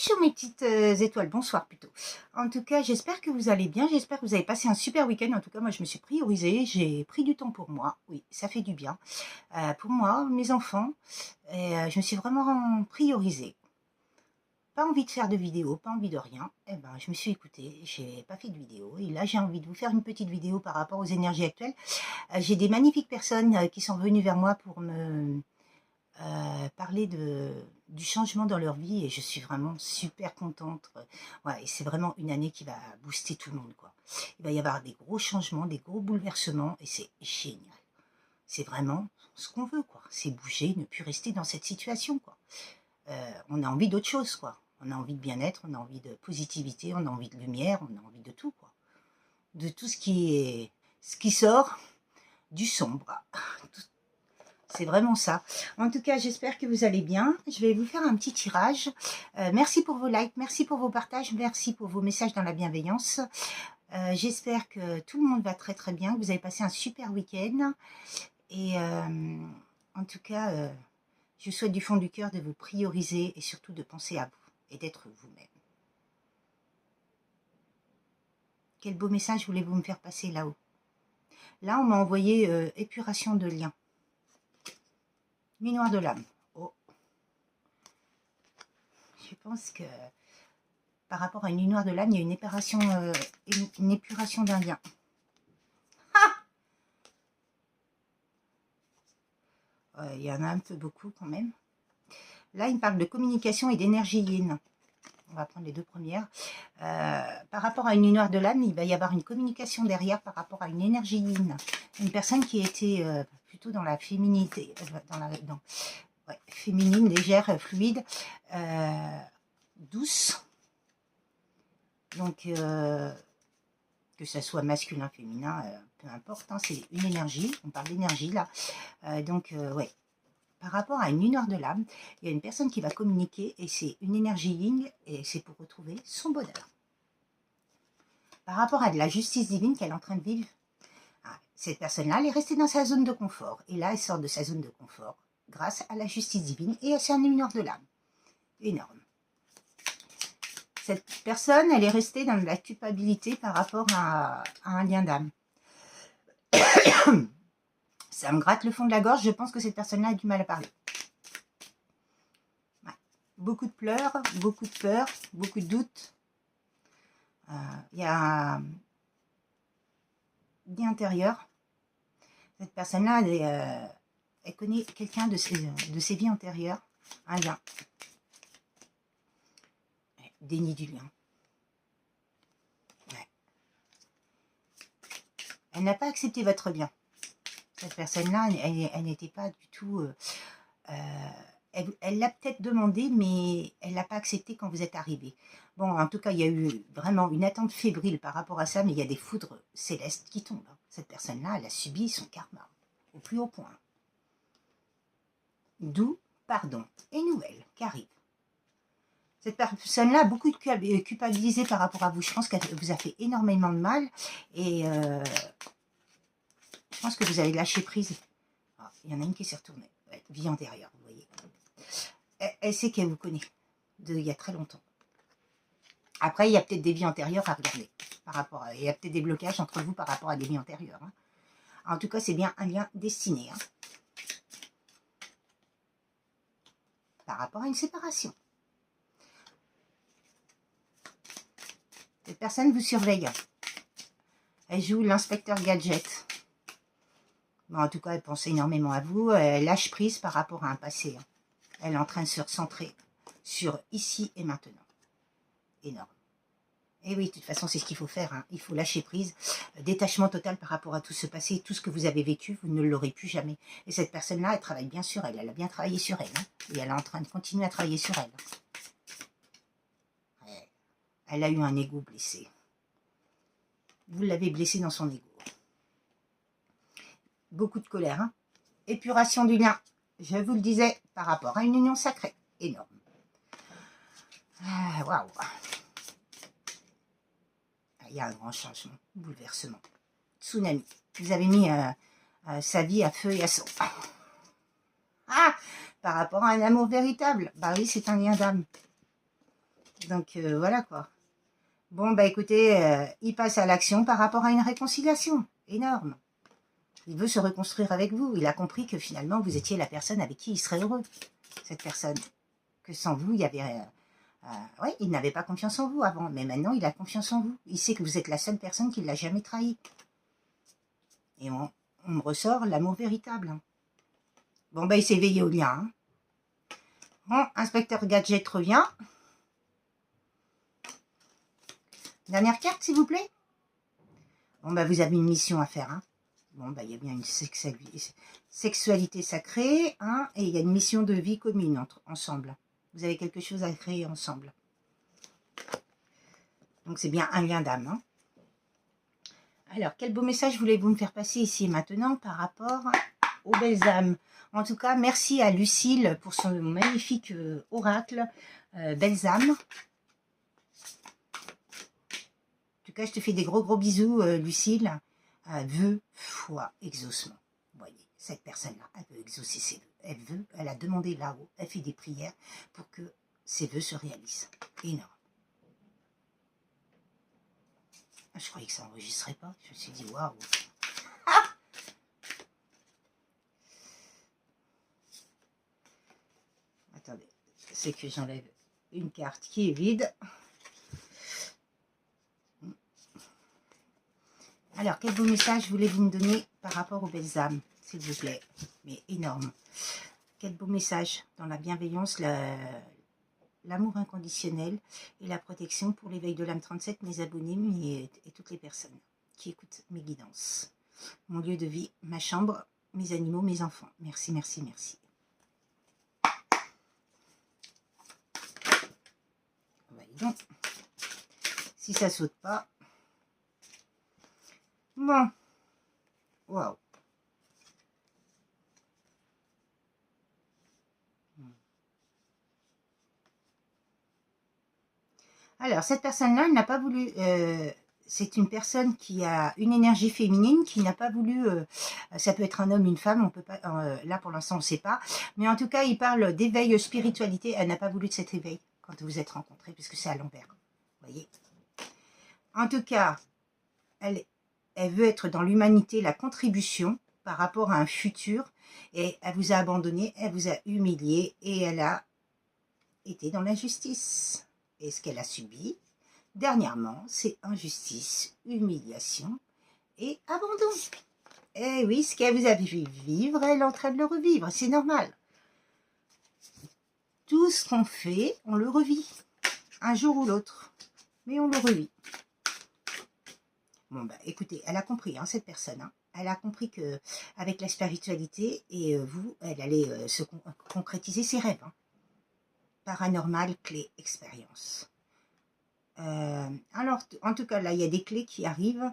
Coucou mes petites étoiles, bonsoir plutôt. En tout cas, j'espère que vous allez bien, j'espère que vous avez passé un super week-end. En tout cas, moi je me suis priorisée, j'ai pris du temps pour moi, oui, ça fait du bien. Pour moi, mes enfants, et je me suis vraiment priorisée. Pas envie de faire de vidéo, pas envie de rien. Eh ben, je me suis écoutée, j'ai pas fait de vidéo. Et là, j'ai envie de vous faire une petite vidéo par rapport aux énergies actuelles. J'ai des magnifiques personnes qui sont venues vers moi pour me parler du changement dans leur vie et je suis vraiment super contente. Ouais, et c'est vraiment une année qui va booster tout le monde, quoi. Il va y avoir des gros changements, des gros bouleversements et c'est génial. C'est vraiment ce qu'on veut, quoi. C'est bouger, ne plus rester dans cette situation, quoi. On a envie d'autre chose, quoi. On a envie de bien-être, on a envie de positivité, on a envie de lumière, on a envie de tout, quoi. De tout ce qui sort du sombre. C'est vraiment ça. En tout cas, j'espère que vous allez bien. Je vais vous faire un petit tirage. Merci pour vos likes, merci pour vos partages, merci pour vos messages dans la bienveillance. J'espère que tout le monde va très très bien, que vous avez passé un super week-end. Et en tout cas, je souhaite du fond du cœur de vous prioriser et surtout de penser à vous et d'être vous-même. Quel beau message voulez-vous me faire passer là-haut? Là, on m'a envoyé épuration de liens. Nuit noire de l'âme. Oh. Je pense que par rapport à une nuit noire de l'âme, il y a une épuration d'un lien. Il y en a un peu beaucoup quand même. Là, il me parle de communication et d'énergie yin. On va prendre les deux premières. Par rapport à une nuit noire de l'âme, il va y avoir une communication derrière par rapport à une énergie yin. Une personne qui était plutôt dans la féminité, féminine, légère, fluide, douce. Donc, que ça soit masculin, féminin, peu importe, hein, c'est une énergie, on parle d'énergie là. Ouais, par rapport à une lumière de l'âme, il y a une personne qui va communiquer et c'est une énergie yin et c'est pour retrouver son bonheur. Par rapport à de la justice divine qu'elle est en train de vivre, cette personne-là, elle est restée dans sa zone de confort et là, elle sort de sa zone de confort grâce à la justice divine et c'est une lumière de l'âme. Énorme. Cette personne, elle est restée dans la culpabilité par rapport à un lien d'âme. Ça me gratte le fond de la gorge, je pense que cette personne-là a du mal à parler. Ouais. Beaucoup de pleurs, beaucoup de peur, beaucoup de doutes. Il y a vie intérieure. Cette personne-là, elle connaît quelqu'un de ses vies antérieures, un lien. Déni du lien. Ouais. Elle n'a pas accepté votre bien. Cette personne-là, elle n'était pas du tout... elle l'a peut-être demandé, mais elle ne l'a pas accepté quand vous êtes arrivé. Bon, en tout cas, il y a eu vraiment une attente fébrile par rapport à ça, mais il y a des foudres célestes qui tombent. Cette personne-là, elle a subi son karma, au plus haut point. D'où pardon et nouvelles qui arrivent. Cette personne-là a beaucoup culpabilisé par rapport à vous. Je pense qu'elle vous a fait énormément de mal et je pense que vous avez lâché prise. Ah, il y en a une qui s'est retournée. Ouais, vie antérieure, vous voyez. Elle sait qu'elle vous connaît il y a très longtemps. Après, il y a peut-être des vies antérieures à regarder. Il y a peut-être des blocages entre vous par rapport à des vies antérieures. Hein. En tout cas, c'est bien un lien destiné. Hein. Par rapport à une séparation. Cette personne vous surveille. Elle joue l'inspecteur gadget. Bon, en tout cas, elle pense énormément à vous. Elle lâche prise par rapport à un passé. Hein. Elle est en train de se recentrer sur ici et maintenant. Énorme. Et oui, de toute façon, c'est ce qu'il faut faire. Hein. Il faut lâcher prise. Détachement total par rapport à tout ce passé. Tout ce que vous avez vécu, vous ne l'aurez plus jamais. Et cette personne-là, elle travaille bien sur elle. Elle a bien travaillé sur elle. Hein. Et elle est en train de continuer à travailler sur elle. Elle a eu un ego blessé. Vous l'avez blessé dans son ego. Beaucoup de colère. Hein. Épuration du lien. Je vous le disais, par rapport à une union sacrée. Énorme. Waouh. Il y a un grand changement, bouleversement. Tsunami. Vous avez mis sa vie à feu et à sang. Ah, par rapport à un amour véritable. Bah oui, c'est un lien d'âme. Donc, voilà quoi. Bon, bah écoutez, il passe à l'action par rapport à une réconciliation énorme. Il veut se reconstruire avec vous. Il a compris que finalement, vous étiez la personne avec qui il serait heureux, cette personne. Que sans vous, il y avait... ouais, il n'avait pas confiance en vous avant, mais maintenant, il a confiance en vous. Il sait que vous êtes la seule personne qui ne l'a jamais trahi. Et on me ressort l'amour véritable. Hein. Bon, bah il s'est éveillé au lien. Hein. Bon, inspecteur Gadget revient. Dernière carte, s'il vous plaît. Bon, bah vous avez une mission à faire. Hein. Bon, bah il y a bien une sexualité sacrée, hein, et il y a une mission de vie commune ensemble. Vous avez quelque chose à créer ensemble. Donc c'est bien un lien d'âme. Hein. Alors, quel beau message voulez-vous me faire passer ici et maintenant par rapport aux belles âmes? En tout cas, merci à Lucille pour son magnifique oracle, belles âmes. En tout cas, je te fais des gros bisous, Lucille. Vœux, foi, exaucement. Vous voyez, cette personne-là, elle veut exaucer ses vœux. Elle a demandé là-haut, elle fait des prières pour que ses vœux se réalisent. Énorme. Je croyais que ça n'enregistrait pas. Je me suis dit, waouh. Ah, attendez, c'est que j'enlève une carte qui est vide. Alors, quel beau message voulez-vous me donner par rapport aux belles âmes, s'il vous plaît? Mais énorme. Quel beau message dans la bienveillance, l'amour inconditionnel et la protection pour l'éveil de l'âme 37, mes abonnés et toutes les personnes qui écoutent mes guidances. Mon lieu de vie, ma chambre, mes animaux, mes enfants. Merci, merci, merci. Voyons. Si ça saute pas. Bon. Waouh. Alors, cette personne-là, elle n'a pas voulu... c'est une personne qui a une énergie féminine, qui n'a pas voulu... ça peut être un homme, une femme, on peut pas... là, pour l'instant, on ne sait pas. Mais en tout cas, il parle d'éveil spiritualité. Elle n'a pas voulu de cet éveil quand vous êtes rencontrés, puisque c'est à l'envers. Vous voyez? En tout cas, elle veut être dans l'humanité, la contribution par rapport à un futur. Et elle vous a abandonné, elle vous a humilié et elle a été dans l'injustice. Et ce qu'elle a subi dernièrement, c'est injustice, humiliation et abandon. Eh oui, ce qu'elle vous a vu vivre, elle est en train de le revivre, c'est normal. Tout ce qu'on fait, on le revit, un jour ou l'autre, mais on le revit. Bon, bah écoutez, elle a compris, hein, cette personne, hein. Elle a compris que avec la spiritualité et vous, elle allait se concrétiser ses rêves. Hein. Paranormal, clé, expérience. Alors, en tout cas, là, il y a des clés qui arrivent,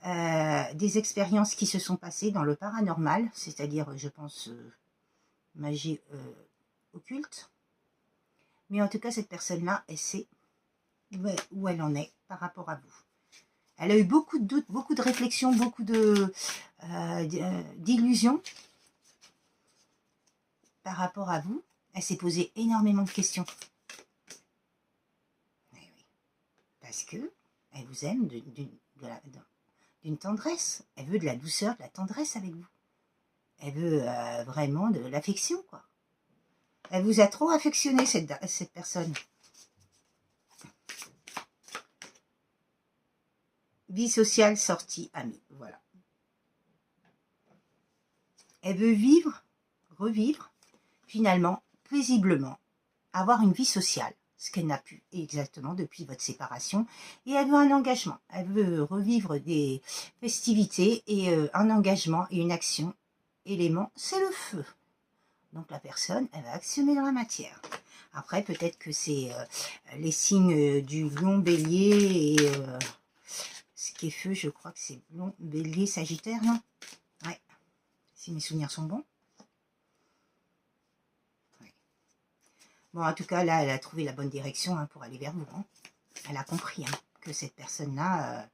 des expériences qui se sont passées dans le paranormal, c'est-à-dire, je pense, magie occulte. Mais en tout cas, cette personne-là, elle sait où elle en est par rapport à vous. Elle a eu beaucoup de doutes, beaucoup de réflexions, beaucoup d'illusions par rapport à vous. Elle s'est posé énormément de questions. Parce que elle vous aime d'une tendresse. Elle veut de la douceur, de la tendresse avec vous. Elle veut vraiment de l'affection, quoi. Elle vous a trop affectionné, cette personne. Vie sociale, sortie, amie. Voilà. Elle veut vivre, revivre, finalement, paisiblement, avoir une vie sociale. Ce qu'elle n'a pu exactement depuis votre séparation, et elle veut un engagement, elle veut revivre des festivités et un engagement et une action. Élément, c'est le feu. Donc la personne, elle va actionner dans la matière. Après, peut-être que c'est les signes du lion, bélier et ce qui est feu, je crois que c'est lion, bélier, sagittaire, non? Ouais, si mes souvenirs sont bons. Bon, en tout cas, là, elle a trouvé la bonne direction hein, pour aller vers vous. Hein. Elle a compris hein, que cette personne-là,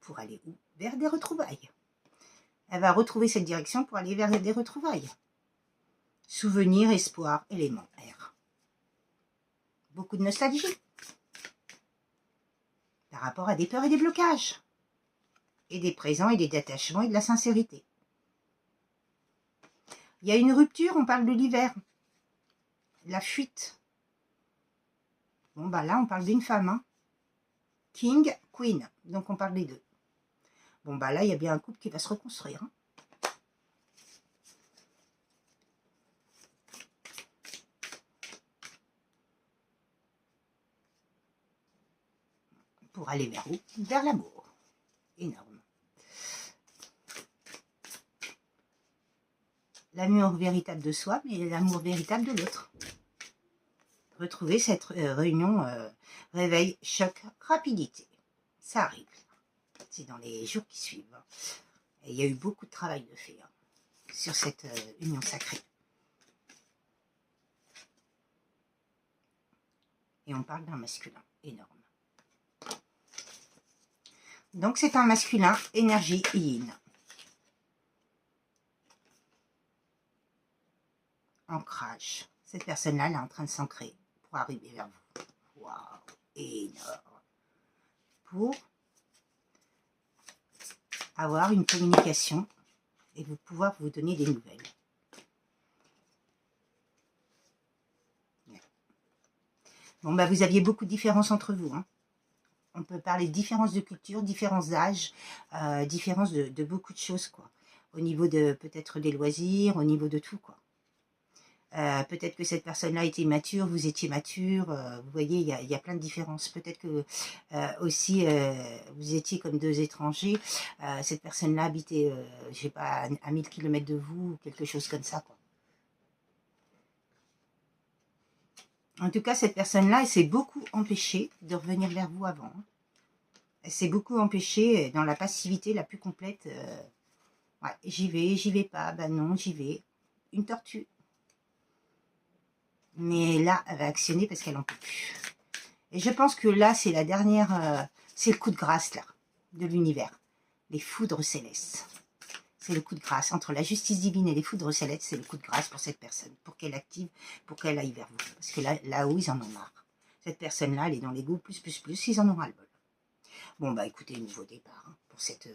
pour aller où? Vers des retrouvailles. Elle va retrouver cette direction pour aller vers des retrouvailles. Souvenir, espoir, élément, R. beaucoup de nostalgie par rapport à des peurs et des blocages, et des présents et des détachements et de la sincérité. Il y a une rupture, on parle de l'hiver, la fuite. Bon, bah là, on parle d'une femme, hein. King, Queen, donc on parle des deux. Bon, bah là, il y a bien un couple qui va se reconstruire, hein. Pour aller vers où? Vers l'amour. Énorme. L'amour véritable de soi, mais l'amour véritable de l'autre. Retrouver cette réunion réveil, choc, rapidité. Ça arrive. C'est dans les jours qui suivent. Et il y a eu beaucoup de travail de fait sur cette union sacrée. Et on parle d'un masculin énorme. Donc c'est un masculin, énergie yin. Ancrage. Cette personne-là, elle est en train de s'ancrer pour arriver vers vous. Waouh, énorme. Pour avoir une communication et vous pouvoir vous donner des nouvelles. Bon, bah vous aviez beaucoup de différences entre vous, hein. On peut parler de différences de culture, différences d'âge, différences de beaucoup de choses, quoi. Au niveau de peut-être des loisirs, au niveau de tout, quoi. Peut-être que cette personne-là était mature, vous étiez mature, vous voyez, il y a plein de différences. Peut-être que aussi, vous étiez comme deux étrangers, cette personne-là habitait, je sais pas, à 1000 km de vous, quelque chose comme ça, quoi. En tout cas, cette personne-là, elle s'est beaucoup empêchée de revenir vers vous avant. Elle s'est beaucoup empêchée dans la passivité la plus complète. Ouais, j'y vais pas, ben non, j'y vais. Une tortue. Mais là, elle va actionner parce qu'elle en peut plus. Et je pense que là, c'est la dernière, c'est le coup de grâce, là, de l'univers. Les foudres célestes. C'est le coup de grâce. Entre la justice divine et les foudres célestes, c'est le coup de grâce pour cette personne. Pour qu'elle active, pour qu'elle aille vers vous. Parce que là-haut, ils en ont marre. Cette personne-là, elle est dans l'ego, plus, ils en ont ras le bol. Bon, bah écoutez, nouveau départ, hein, pour cette...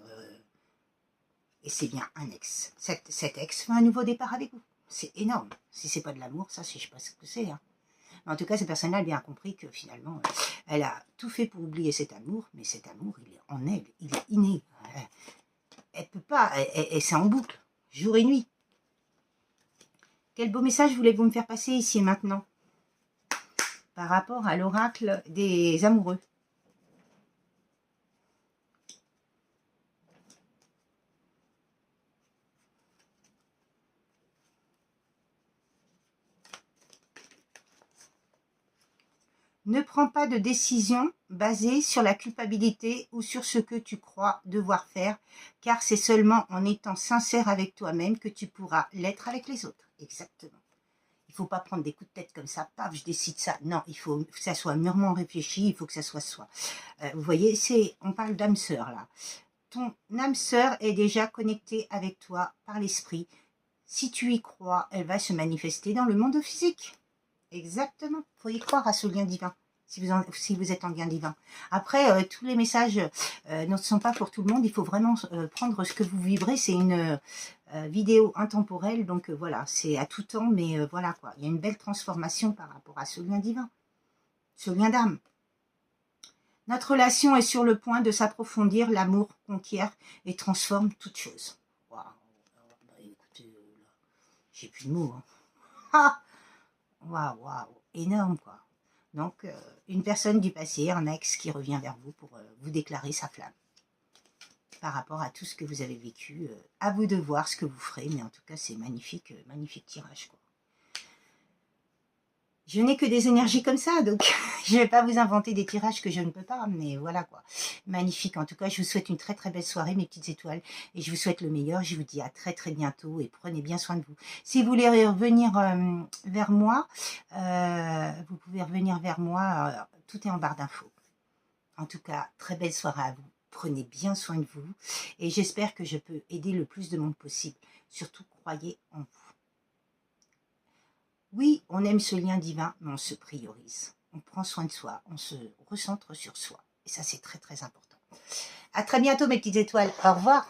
et c'est bien un ex. Cet ex fait un nouveau départ avec vous. C'est énorme. Si c'est pas de l'amour, ça, je sais pas ce que c'est, hein. En tout cas, cette personne-là a bien compris que finalement, elle a tout fait pour oublier cet amour, mais cet amour, il est en elle, il est inné. Elle peut pas, c'est en boucle, jour et nuit. Quel beau message voulez-vous me faire passer ici et maintenant par rapport à l'oracle des amoureux? Ne prends pas de décision basée sur la culpabilité ou sur ce que tu crois devoir faire, car c'est seulement en étant sincère avec toi-même que tu pourras l'être avec les autres. Exactement. Il ne faut pas prendre des coups de tête comme ça, paf, je décide ça. Non, il faut que ça soit mûrement réfléchi, il faut que ça soit soi. Vous voyez, on parle d'âme sœur là. Ton âme sœur est déjà connectée avec toi par l'esprit. Si tu y crois, elle va se manifester dans le monde physique. Exactement. Il faut y croire à ce lien divin, si vous êtes en lien divin. Après, tous les messages ne sont pas pour tout le monde. Il faut vraiment prendre ce que vous vibrez. C'est une vidéo intemporelle. Donc voilà, c'est à tout temps. Mais voilà quoi. Il y a une belle transformation par rapport à ce lien divin. Ce lien d'âme. Notre relation est sur le point de s'approfondir. L'amour conquiert et transforme toute chose. Waouh. Bah, écoutez, j'ai plus de mots. Hein. Ah, waouh, waouh, énorme quoi. Donc, une personne du passé, un ex qui revient vers vous pour vous déclarer sa flamme. Par rapport à tout ce que vous avez vécu, à vous de voir ce que vous ferez, mais en tout cas, c'est magnifique, magnifique tirage quoi. Je n'ai que des énergies comme ça, donc je ne vais pas vous inventer des tirages que je ne peux pas, mais voilà quoi. Magnifique, en tout cas, je vous souhaite une très très belle soirée, mes petites étoiles, et je vous souhaite le meilleur. Je vous dis à très très bientôt, et prenez bien soin de vous. Si vous voulez revenir vers moi, vous pouvez revenir vers moi, tout est en barre d'infos. En tout cas, très belle soirée à vous. Prenez bien soin de vous, et j'espère que je peux aider le plus de monde possible. Surtout, croyez en vous. Oui, on aime ce lien divin, mais on se priorise. on prend soin de soi, on se recentre sur soi. Et ça, c'est très, très important. À très bientôt, mes petites étoiles. Au revoir.